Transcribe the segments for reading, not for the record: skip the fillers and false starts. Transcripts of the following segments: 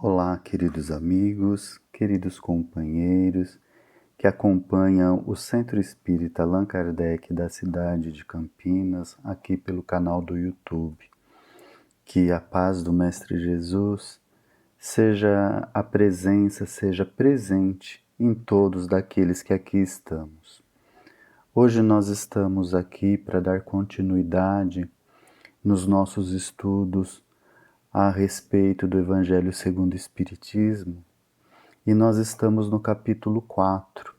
Olá, queridos amigos, queridos companheiros que acompanham o Centro Espírita Allan Kardec da cidade de Campinas, aqui pelo canal do YouTube. Que a paz do Mestre Jesus seja presente em todos daqueles que aqui estamos. Hoje nós estamos aqui para dar continuidade nos nossos estudos a respeito do Evangelho segundo o Espiritismo, e nós estamos no capítulo 4,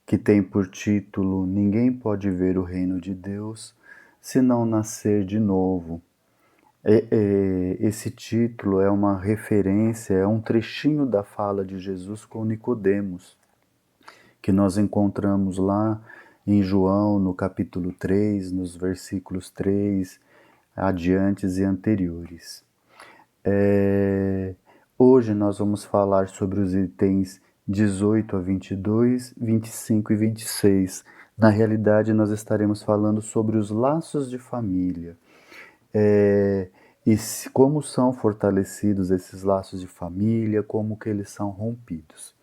que tem por título Ninguém pode ver o reino de Deus se não nascer de novo. Esse título é uma referência, é um trechinho da fala de Jesus com Nicodemos, que nós encontramos lá em João, no capítulo 3, nos versículos 3 adiantes e anteriores. Hoje nós vamos falar sobre os itens 18 a 22, 25 e 26. Na realidade, nós estaremos falando sobre os laços de família. Como são fortalecidos esses laços de família, como que eles são rompidos.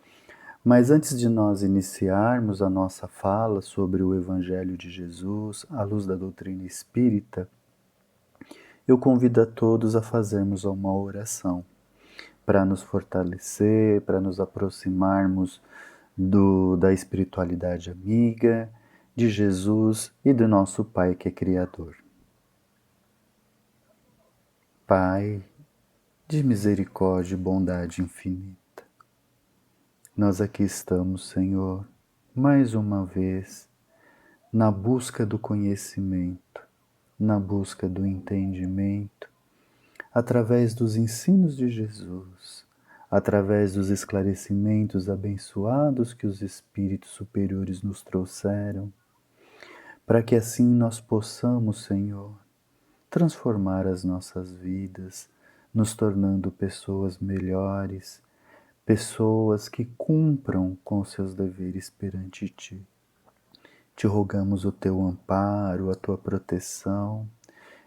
Mas antes de nós iniciarmos a nossa fala sobre o Evangelho de Jesus, à luz da doutrina espírita, eu convido a todos a fazermos uma oração para nos fortalecer, para nos aproximarmos da espiritualidade amiga, de Jesus e do nosso Pai que é Criador. Pai de misericórdia e bondade infinita, nós aqui estamos, Senhor, mais uma vez, na busca do conhecimento, na busca do entendimento, através dos ensinos de Jesus, através dos esclarecimentos abençoados que os Espíritos superiores nos trouxeram, para que assim nós possamos, Senhor, transformar as nossas vidas, nos tornando pessoas melhores, pessoas que cumpram com seus deveres perante Ti. Te rogamos o Teu amparo, a Tua proteção.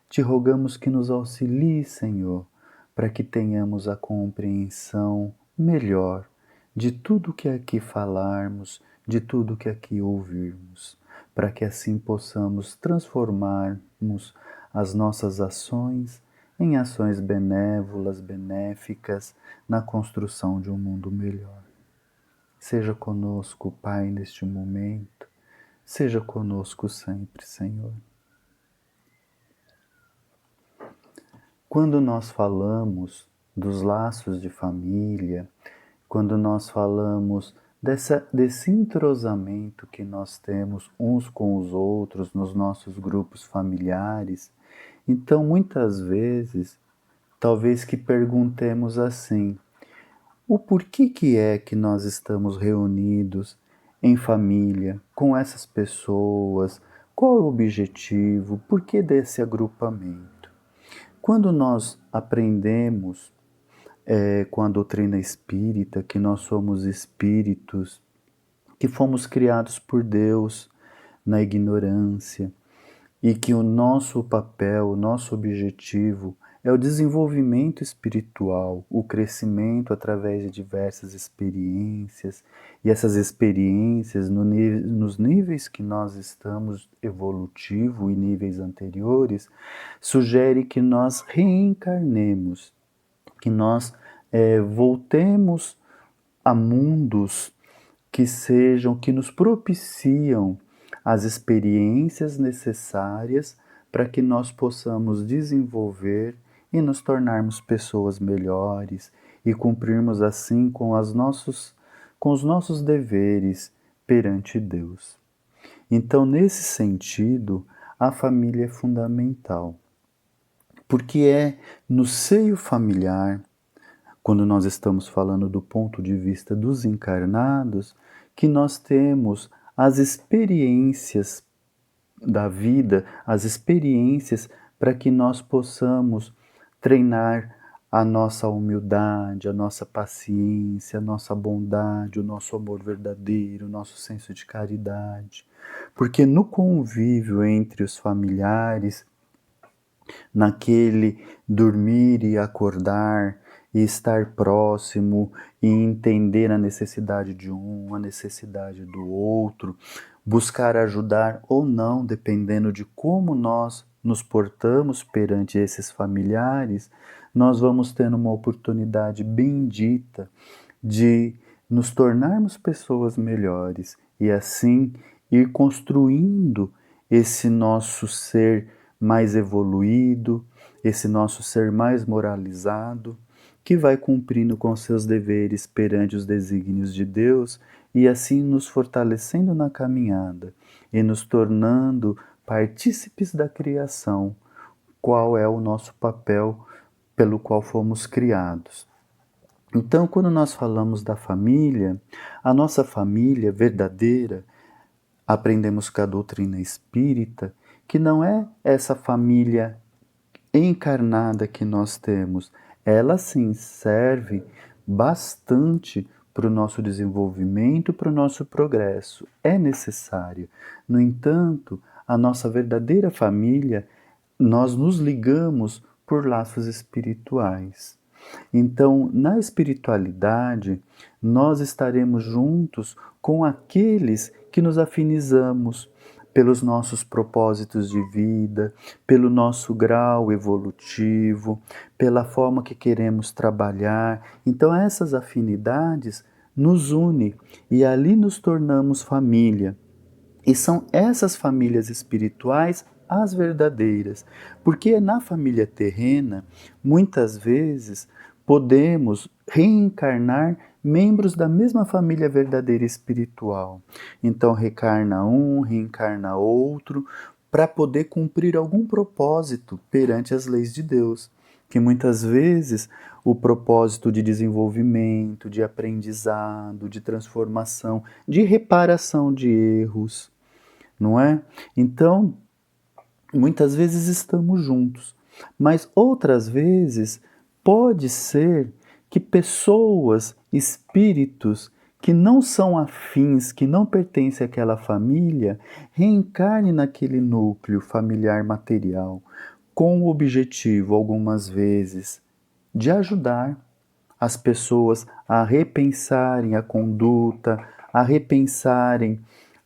Te rogamos que nos auxilie, Senhor, para que tenhamos a compreensão melhor de tudo que aqui falarmos, de tudo que aqui ouvirmos, para que assim possamos transformarmos as nossas ações em ações benévolas, benéficas, na construção de um mundo melhor. Seja conosco, Pai, neste momento, seja conosco sempre, Senhor. Quando nós falamos dos laços de família, quando nós falamos desse entrosamento que nós temos uns com os outros nos nossos grupos familiares, então muitas vezes, talvez que perguntemos assim: o porquê que é que nós estamos reunidos em família com essas pessoas? Qual é o objetivo? Por que desse agrupamento? Quando nós aprendemos com a doutrina espírita que nós somos espíritos, que fomos criados por Deus na ignorância e que o nosso papel, o nosso objetivo é o desenvolvimento espiritual, o crescimento através de diversas experiências, e essas experiências nos níveis que nós estamos evolutivo e níveis anteriores, sugere que nós reencarnemos, que nós voltemos a mundos que nos propiciam as experiências necessárias para que nós possamos desenvolver e nos tornarmos pessoas melhores e cumprirmos assim com os nossos deveres perante Deus. Então, nesse sentido, a família é fundamental, porque é no seio familiar, quando nós estamos falando do ponto de vista dos encarnados, que nós temos as experiências da vida, as experiências para que nós possamos treinar a nossa humildade, a nossa paciência, a nossa bondade, o nosso amor verdadeiro, o nosso senso de caridade. Porque no convívio entre os familiares, naquele dormir e acordar, e estar próximo e entender a necessidade de um, a necessidade do outro, buscar ajudar ou não, dependendo de como nós nos portamos perante esses familiares, nós vamos tendo uma oportunidade bendita de nos tornarmos pessoas melhores e assim ir construindo esse nosso ser mais evoluído, esse nosso ser mais moralizado, que vai cumprindo com seus deveres perante os desígnios de Deus e assim nos fortalecendo na caminhada e nos tornando partícipes da criação, qual é o nosso papel pelo qual fomos criados. Então, quando nós falamos da família, a nossa família verdadeira, aprendemos com a doutrina espírita, que não é essa família encarnada que nós temos. Ela sim serve bastante para o nosso desenvolvimento, para o nosso progresso. É necessário. No entanto, a nossa verdadeira família, nós nos ligamos por laços espirituais. Então, na espiritualidade, nós estaremos juntos com aqueles que nos afinizamos pelos nossos propósitos de vida, pelo nosso grau evolutivo, pela forma que queremos trabalhar. Então, essas afinidades nos unem e ali nos tornamos família. E são essas famílias espirituais as verdadeiras, porque na família terrena, muitas vezes, podemos reencarnar membros da mesma família verdadeira espiritual. Então, reencarna um, reencarna outro, para poder cumprir algum propósito perante as leis de Deus, que muitas vezes o propósito de desenvolvimento, de aprendizado, de transformação, de reparação de erros, não é? Então, muitas vezes estamos juntos, mas outras vezes pode ser que pessoas, espíritos que não são afins, que não pertencem àquela família, reencarnem naquele núcleo familiar material, com o objetivo, algumas vezes, de ajudar as pessoas a repensarem a conduta, a repensarem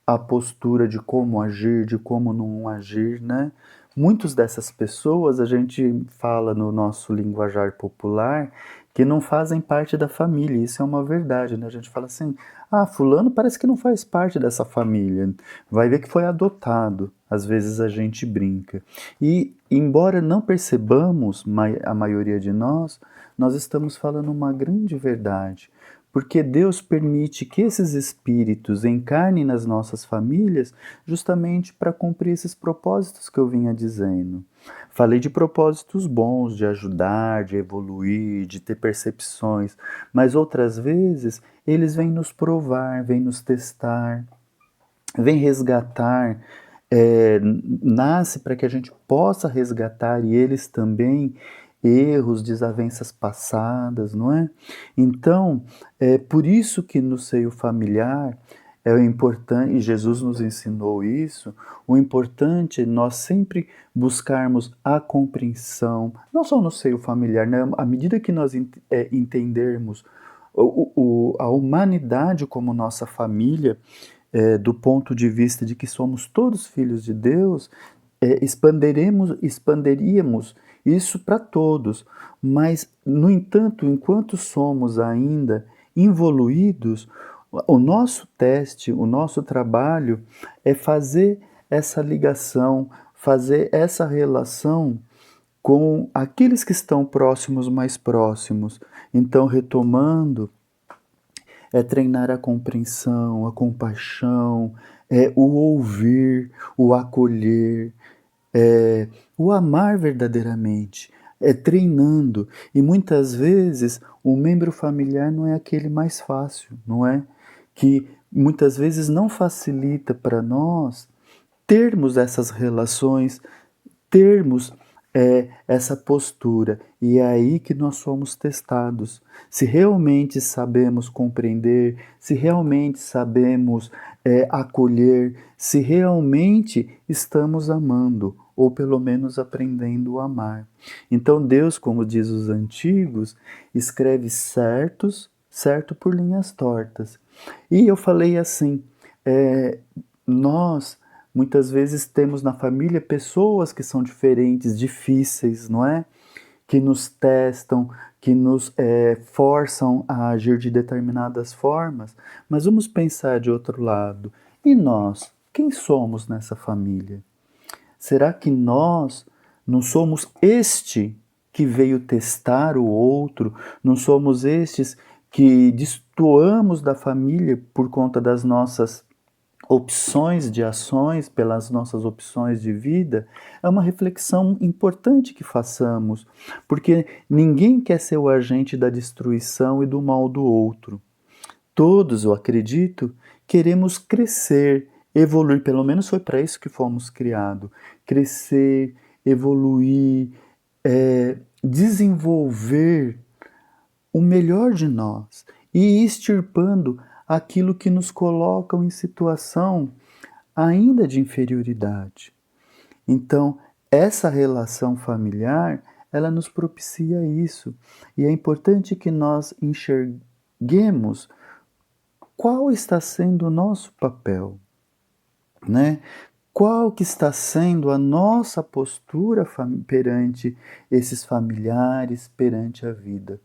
a postura de como agir, de como não agir, né? Muitas dessas pessoas, a gente fala no nosso linguajar popular, que não fazem parte da família, isso é uma verdade, né? A gente fala assim, ah, fulano parece que não faz parte dessa família, vai ver que foi adotado, às vezes a gente brinca. E, embora não percebamos, a maioria de nós estamos falando uma grande verdade, porque Deus permite que esses espíritos encarnem nas nossas famílias justamente para cumprir esses propósitos que eu vinha dizendo. Falei de propósitos bons, de ajudar, de evoluir, de ter percepções, mas outras vezes eles vêm nos provar, vêm nos testar, vêm resgatar, nasce para que a gente possa resgatar e eles também erros, desavenças passadas, não é? Então, é por isso que no seio familiar é o importante, e Jesus nos ensinou isso, o importante é nós sempre buscarmos a compreensão, não só no seio familiar, né? À medida que nós entendermos a humanidade como nossa família, do ponto de vista de que somos todos filhos de Deus, expandiríamos isso para todos. Mas, no entanto, enquanto somos ainda involuídos, o nosso teste, o nosso trabalho é fazer essa ligação, fazer essa relação com aqueles que estão próximos, mais próximos. Então, retomando, é treinar a compreensão, a compaixão, o ouvir, o acolher, o amar verdadeiramente, treinando. E muitas vezes o membro familiar não é aquele mais fácil, não é? Que muitas vezes não facilita para nós termos essas relações, termos essa postura. E é aí que nós somos testados. Se realmente sabemos compreender, se realmente sabemos acolher, se realmente estamos amando, ou pelo menos aprendendo a amar. Então Deus, como diz os antigos, escreve certo por linhas tortas. E eu falei assim, nós muitas vezes temos na família pessoas que são diferentes, difíceis, não é? Que nos testam, que nos forçam a agir de determinadas formas, mas vamos pensar de outro lado. E nós? Quem somos nessa família? Será que nós não somos este que veio testar o outro? Não somos estes que destoamos da família por conta das nossas opções de ações, pelas nossas opções de vida? É uma reflexão importante que façamos, porque ninguém quer ser o agente da destruição e do mal do outro. Todos, eu acredito, queremos crescer, evoluir, pelo menos foi para isso que fomos criados. Crescer, evoluir, desenvolver o melhor de nós e ir extirpando aquilo que nos colocam em situação ainda de inferioridade. Então, essa relação familiar, ela nos propicia isso. E é importante que nós enxerguemos qual está sendo o nosso papel, né? Qual que está sendo a nossa postura perante esses familiares, perante a vida?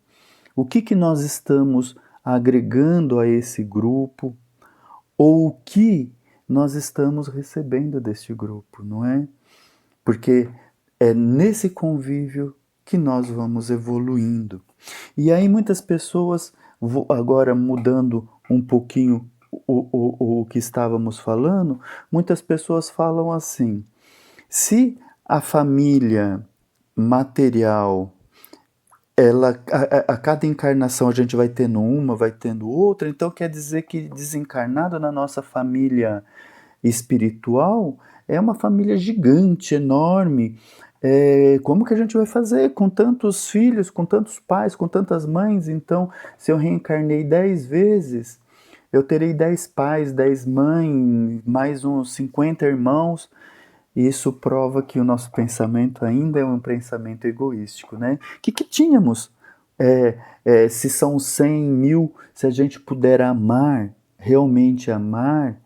O que nós estamos agregando a esse grupo, ou o que nós estamos recebendo deste grupo, não é? Porque é nesse convívio que nós vamos evoluindo. E aí muitas pessoas, agora mudando um pouquinho o que estávamos falando, muitas pessoas falam assim: se a família material, ela, a cada encarnação a gente vai tendo uma, vai tendo outra, então quer dizer que desencarnado na nossa família espiritual é uma família gigante, enorme. Como que a gente vai fazer com tantos filhos, com tantos pais, com tantas mães? Então, se eu reencarnei 10 vezes, eu terei 10 pais, 10 mães, mais uns 50 irmãos. E isso prova que o nosso pensamento ainda é um pensamento egoístico, né? Que tínhamos? Se são 100, 1000, se a gente puder amar, realmente amar,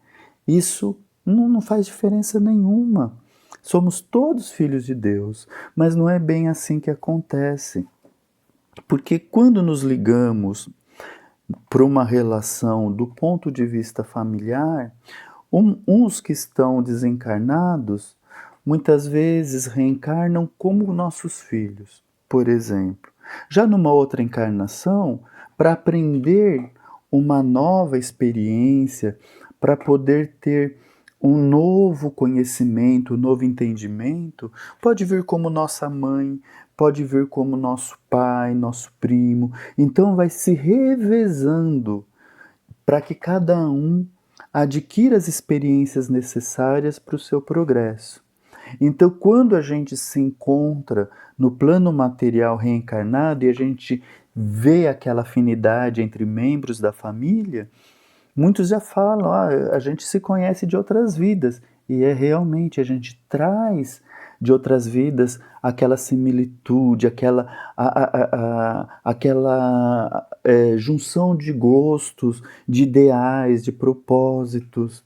isso não faz diferença nenhuma. Somos todos filhos de Deus, mas não é bem assim que acontece. Porque quando nos ligamos para uma relação do ponto de vista familiar, uns que estão desencarnados muitas vezes reencarnam como nossos filhos, por exemplo. Já numa outra encarnação, para aprender uma nova experiência, para poder ter um novo conhecimento, um novo entendimento, pode vir como nossa mãe, pode vir como nosso pai, nosso primo. Então vai se revezando para que cada um adquira as experiências necessárias para o seu progresso. Então, quando a gente se encontra no plano material reencarnado e a gente vê aquela afinidade entre membros da família, muitos já falam, a gente se conhece de outras vidas. E é realmente, a gente traz de outras vidas aquela similitude, aquela junção de gostos, de ideais, de propósitos.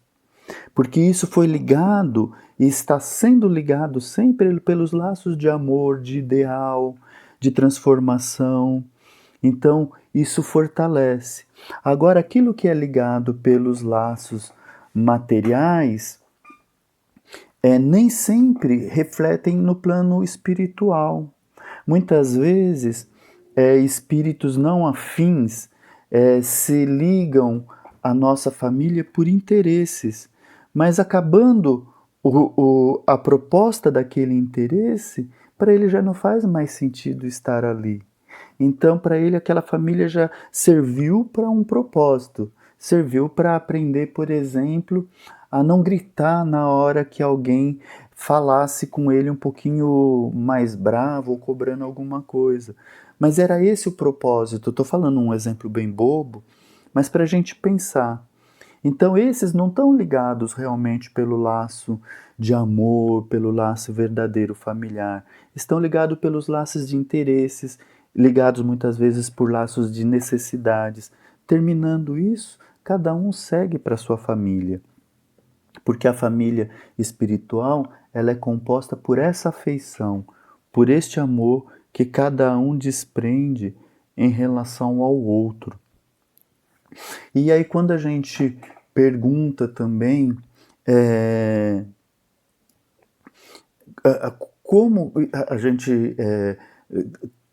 Porque isso foi ligado e está sendo ligado sempre pelos laços de amor, de ideal, de transformação. Então, isso fortalece. Agora, aquilo que é ligado pelos laços materiais, nem sempre refletem no plano espiritual. Muitas vezes, espíritos não afins se ligam à nossa família por interesses, mas acabando a proposta daquele interesse, para ele já não faz mais sentido estar ali. Então, para ele, aquela família já serviu para um propósito. Serviu para aprender, por exemplo, a não gritar na hora que alguém falasse com ele um pouquinho mais bravo ou cobrando alguma coisa. Mas era esse o propósito. Estou falando um exemplo bem bobo, mas para a gente pensar. Então esses não estão ligados realmente pelo laço de amor, pelo laço verdadeiro familiar. Estão ligados pelos laços de interesses, ligados muitas vezes por laços de necessidades. Terminando isso, cada um segue para sua família. Porque a família espiritual, ela é composta por essa afeição, por este amor que cada um desprende em relação ao outro. E aí quando a gente pergunta também como a gente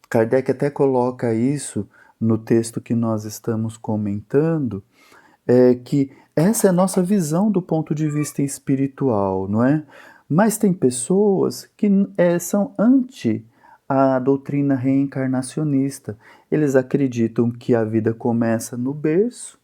Kardec até coloca isso no texto que nós estamos comentando, que essa é a nossa visão do ponto de vista espiritual, não é? Mas tem pessoas que são anti a doutrina reencarnacionista. Eles acreditam que a vida começa no berço,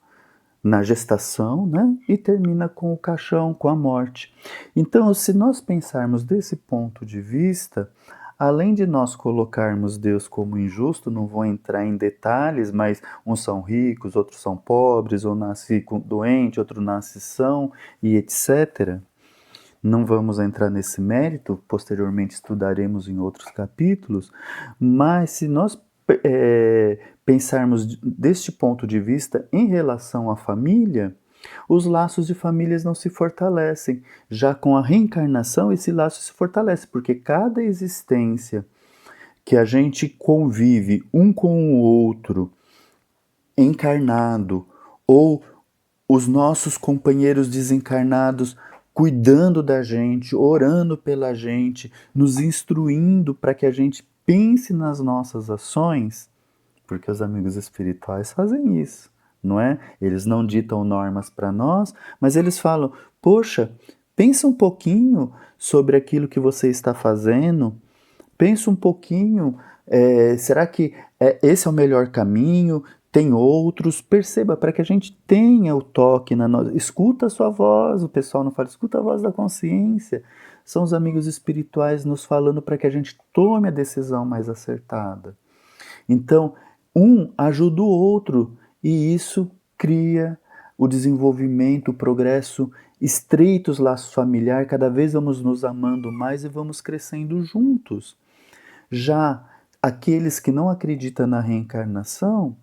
na gestação, né? E termina com o caixão, com a morte. Então, se nós pensarmos desse ponto de vista, além de nós colocarmos Deus como injusto, não vou entrar em detalhes, mas uns são ricos, outros são pobres, ou nasce doente, outro nasce são, e etc. Não vamos entrar nesse mérito, posteriormente estudaremos em outros capítulos, mas se nós pensarmos deste ponto de vista em relação à família, os laços de famílias não se fortalecem. Já com a reencarnação, esse laço se fortalece, porque cada existência que a gente convive um com o outro, encarnado, ou os nossos companheiros desencarnados cuidando da gente, orando pela gente, nos instruindo para que a gente pense nas nossas ações, porque os amigos espirituais fazem isso, não é? Eles não ditam normas para nós, mas eles falam: poxa, pensa um pouquinho sobre aquilo que você está fazendo, pensa um pouquinho, será que esse é o melhor caminho? Tem outros, perceba, para que a gente tenha o toque na nossa. Escuta a sua voz, o pessoal não fala, escuta a voz da consciência. São os amigos espirituais nos falando para que a gente tome a decisão mais acertada. Então, um ajuda o outro e isso cria o desenvolvimento, o progresso, estreitos laços familiares, cada vez vamos nos amando mais e vamos crescendo juntos. Já aqueles que não acreditam na reencarnação,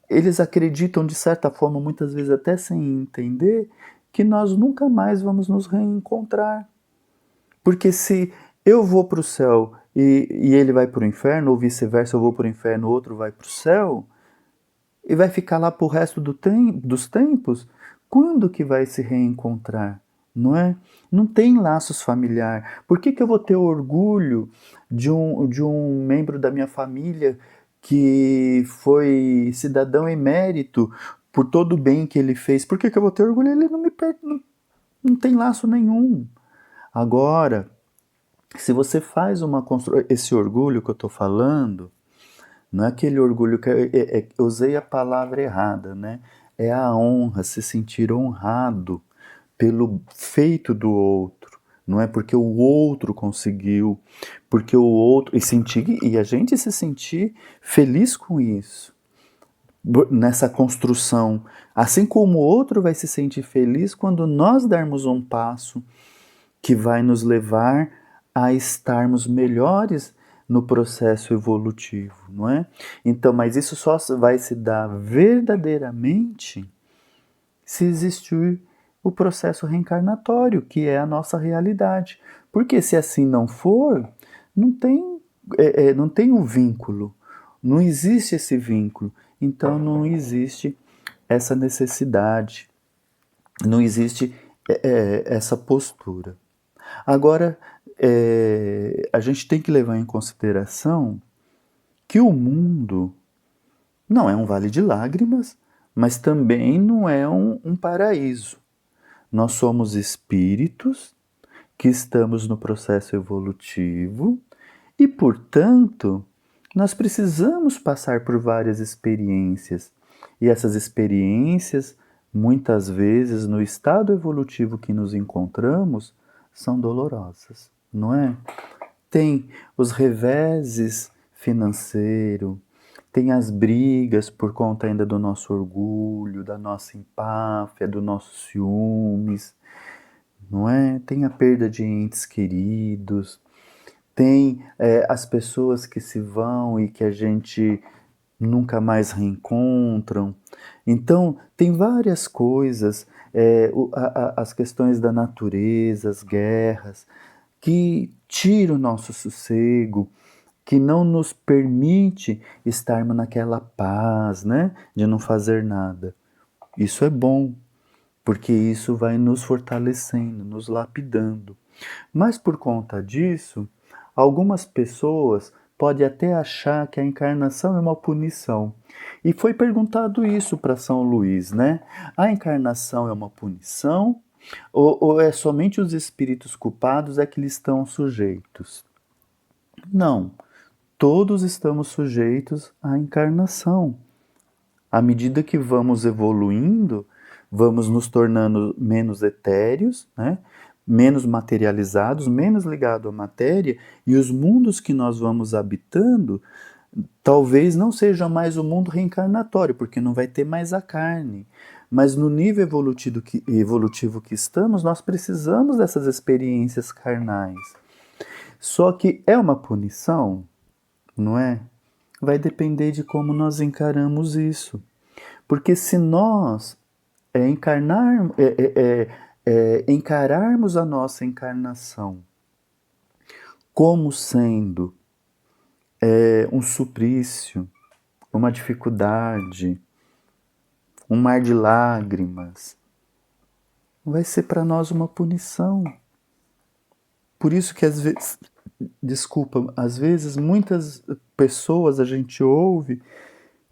eles acreditam de certa forma, muitas vezes até sem entender, que nós nunca mais vamos nos reencontrar. Porque se eu vou para o céu e ele vai para o inferno, ou vice-versa, eu vou para o inferno, o outro vai para o céu, e vai ficar lá para o resto dos tempos, quando que vai se reencontrar? Não é? Não tem laços familiar. Por que eu vou ter orgulho de um membro da minha família que foi cidadão emérito por todo o bem que ele fez? Por que eu vou ter orgulho? Ele não tem laço nenhum. Agora, se você faz esse orgulho que eu estou falando, não é aquele orgulho que eu usei a palavra errada, né? É a honra, se sentir honrado pelo feito do outro. Não é porque o outro conseguiu, porque o outro e a gente se sentir feliz com isso, nessa construção, assim como o outro vai se sentir feliz quando nós dermos um passo que vai nos levar a estarmos melhores no processo evolutivo, não é? Então, mas isso só vai se dar verdadeiramente se existir o processo reencarnatório, que é a nossa realidade. Porque se assim não for, não tem um vínculo, não existe esse vínculo, então não existe essa necessidade, não existe essa postura. Agora, a gente tem que levar em consideração que o mundo não é um vale de lágrimas, mas também não é um paraíso. Nós somos espíritos que estamos no processo evolutivo e, portanto, nós precisamos passar por várias experiências. E essas experiências, muitas vezes, no estado evolutivo que nos encontramos, são dolorosas, não é? Tem os reveses financeiros, tem as brigas por conta ainda do nosso orgulho, da nossa empáfia, do nosso ciúmes, não é? Tem a perda de entes queridos, tem as pessoas que se vão e que a gente nunca mais reencontram. Então, tem várias coisas, as questões da natureza, as guerras, que tiram o nosso sossego, que não nos permite estarmos naquela paz, né, de não fazer nada. Isso é bom, porque isso vai nos fortalecendo, nos lapidando. Mas por conta disso, algumas pessoas podem até achar que a encarnação é uma punição. E foi perguntado isso para São Luís, né? A encarnação é uma punição ou é somente os espíritos culpados é que lhe estão sujeitos? Não, todos estamos sujeitos à encarnação. À medida que vamos evoluindo, vamos nos tornando menos etéreos, né? Menos materializados, menos ligados à matéria, e os mundos que nós vamos habitando talvez não seja mais o mundo reencarnatório, porque não vai ter mais a carne. Mas no nível evolutivo que estamos, nós precisamos dessas experiências carnais. Só que é uma punição, não é? Vai depender de como nós encaramos isso. Porque se nós encararmos a nossa encarnação como sendo um suplício, uma dificuldade, um mar de lágrimas, vai ser para nós uma punição. Por isso que às vezes, desculpa, às vezes muitas pessoas a gente ouve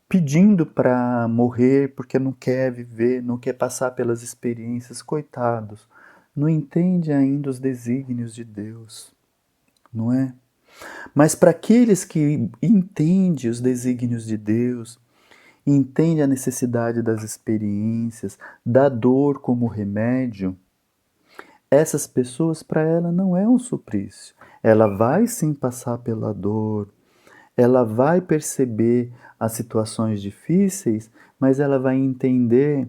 pedindo para morrer porque não quer viver, não quer passar pelas experiências, coitados. Não entende ainda os desígnios de Deus, não é? Mas para aqueles que entendem os desígnios de Deus, entendem a necessidade das experiências, da dor como remédio, essas pessoas, para ela, não é um suplício. Ela vai sim passar pela dor, ela vai perceber as situações difíceis, mas ela vai entender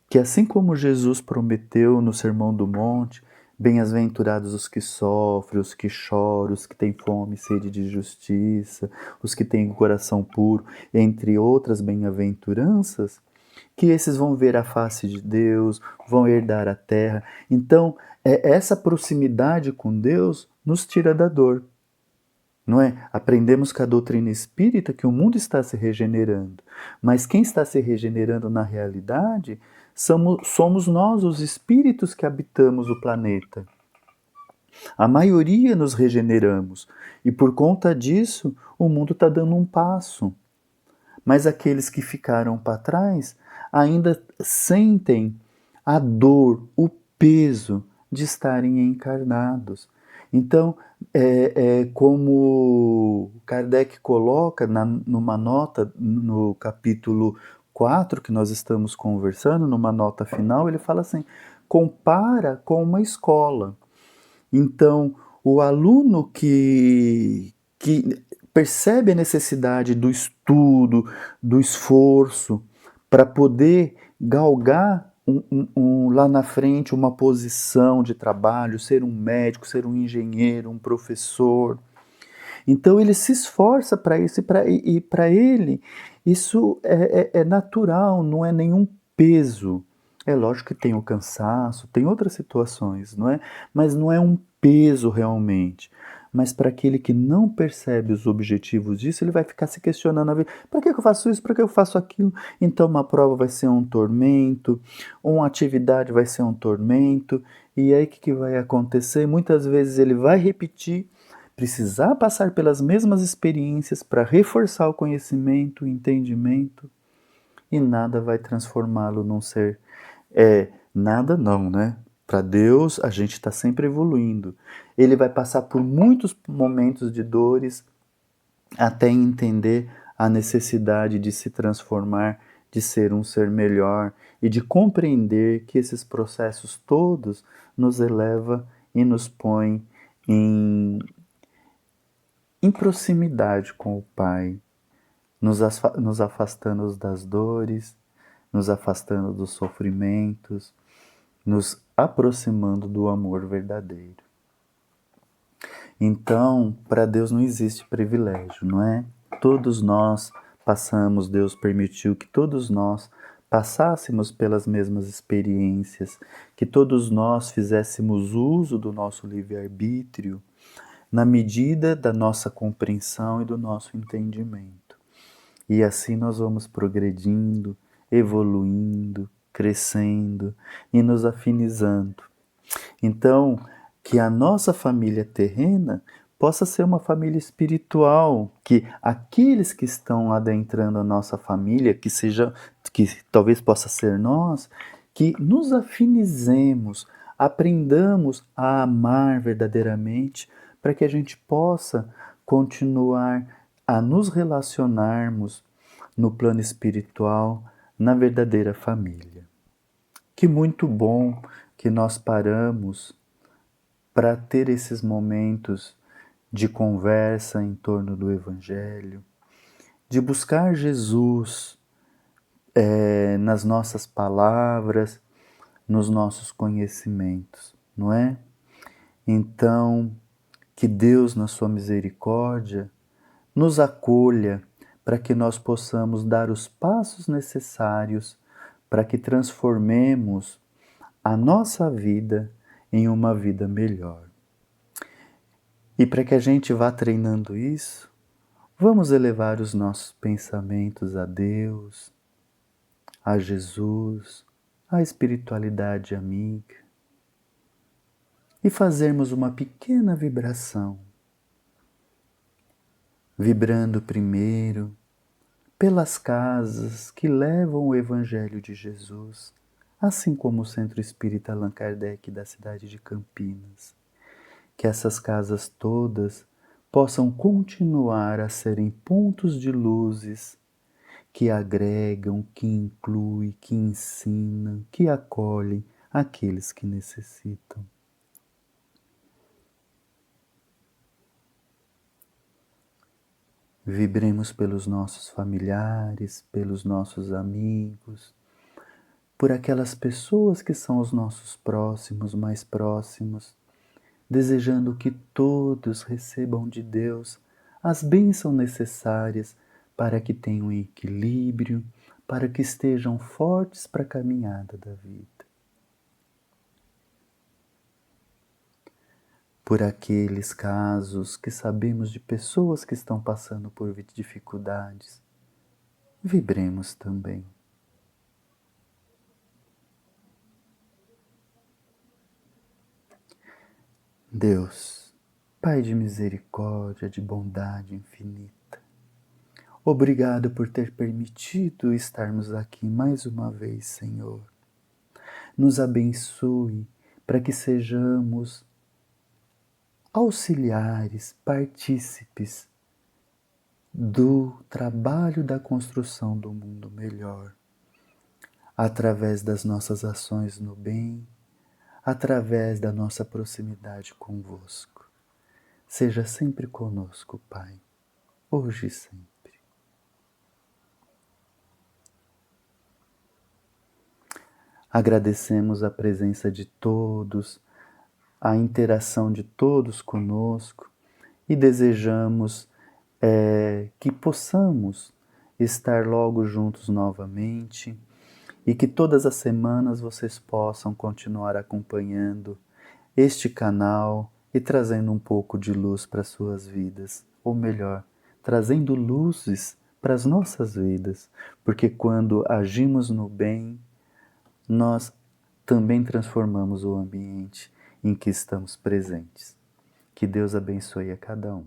que assim como Jesus prometeu no Sermão do Monte, bem-aventurados os que sofrem, os que choram, os que têm fome e sede de justiça, os que têm o coração puro, entre outras bem-aventuranças, que esses vão ver a face de Deus, vão herdar a terra. Então, essa proximidade com Deus nos tira da dor. Não é? Aprendemos com a doutrina espírita que o mundo está se regenerando, mas quem está se regenerando na realidade somos nós, os espíritos que habitamos o planeta. A maioria nos regeneramos e por conta disso o mundo está dando um passo. Mas aqueles que ficaram para trás ainda sentem a dor, o peso de estarem encarnados. Então, como Kardec coloca numa nota no capítulo 4 que nós estamos conversando, numa nota final, ele fala assim: compara com uma escola. Então, o aluno que percebe a necessidade do estudo, do esforço, para poder galgar lá na frente uma posição de trabalho, ser um médico, ser um engenheiro, um professor. Então ele se esforça para isso e para ele isso é natural, não é nenhum peso. É lógico que tem o cansaço, tem outras situações, não é? Mas não é um peso realmente. Mas para aquele que não percebe os objetivos disso, ele vai ficar se questionando a vida. Para que eu faço isso? Para que eu faço aquilo? Então uma prova vai ser um tormento, uma atividade vai ser um tormento. E aí o que vai acontecer? Muitas vezes ele vai repetir, precisar passar pelas mesmas experiências para reforçar o conhecimento, o entendimento, e nada vai transformá-lo num ser. Nada não, né? Para Deus, a gente está sempre evoluindo. Ele vai passar por muitos momentos de dores até entender a necessidade de se transformar, de ser um ser melhor e de compreender que esses processos todos nos eleva e nos põe em proximidade com o Pai. nos afastando das dores, nos afastando dos sofrimentos, nos aproximando do amor verdadeiro. Então, para Deus não existe privilégio, não é? Todos nós passamos, Deus permitiu que todos nós passássemos pelas mesmas experiências, que todos nós fizéssemos uso do nosso livre-arbítrio na medida da nossa compreensão e do nosso entendimento. E assim nós vamos progredindo, evoluindo, crescendo e nos afinizando. Então, que a nossa família terrena possa ser uma família espiritual, que aqueles que estão adentrando a nossa família, que talvez possa ser nós, que nos afinizemos, aprendamos a amar verdadeiramente, para que a gente possa continuar a nos relacionarmos no plano espiritual, na verdadeira família. Que muito bom que nós paramos para ter esses momentos de conversa em torno do Evangelho, de buscar Jesus nas nossas palavras, nos nossos conhecimentos, não é? Então, que Deus, na sua misericórdia, nos acolha para que nós possamos dar os passos necessários para que transformemos a nossa vida em uma vida melhor. E para que a gente vá treinando isso, vamos elevar os nossos pensamentos a Deus, a Jesus, à espiritualidade amiga e fazermos uma pequena vibração, vibrando primeiro pelas casas que levam o Evangelho de Jesus, assim como o Centro Espírita Allan Kardec da cidade de Campinas. Que essas casas todas possam continuar a serem pontos de luzes que agregam, que incluem, que ensinam, que acolhem aqueles que necessitam. Vibremos pelos nossos familiares, pelos nossos amigos, por aquelas pessoas que são os nossos próximos, mais próximos, desejando que todos recebam de Deus as bênçãos necessárias para que tenham equilíbrio, para que estejam fortes para a caminhada da vida. Por aqueles casos que sabemos de pessoas que estão passando por dificuldades, vibremos também. Deus, Pai de misericórdia, de bondade infinita, obrigado por ter permitido estarmos aqui mais uma vez, Senhor. Nos abençoe para que sejamos auxiliares, partícipes do trabalho da construção do mundo melhor, através das nossas ações no bem, através da nossa proximidade convosco. Seja sempre conosco, Pai, hoje e sempre. Agradecemos a presença de todos, a interação de todos conosco e desejamos que possamos estar logo juntos novamente e que todas as semanas vocês possam continuar acompanhando este canal e trazendo um pouco de luz para as suas vidas, ou melhor, trazendo luzes para as nossas vidas, porque quando agimos no bem, nós também transformamos o ambiente em que estamos presentes. Que Deus abençoe a cada um.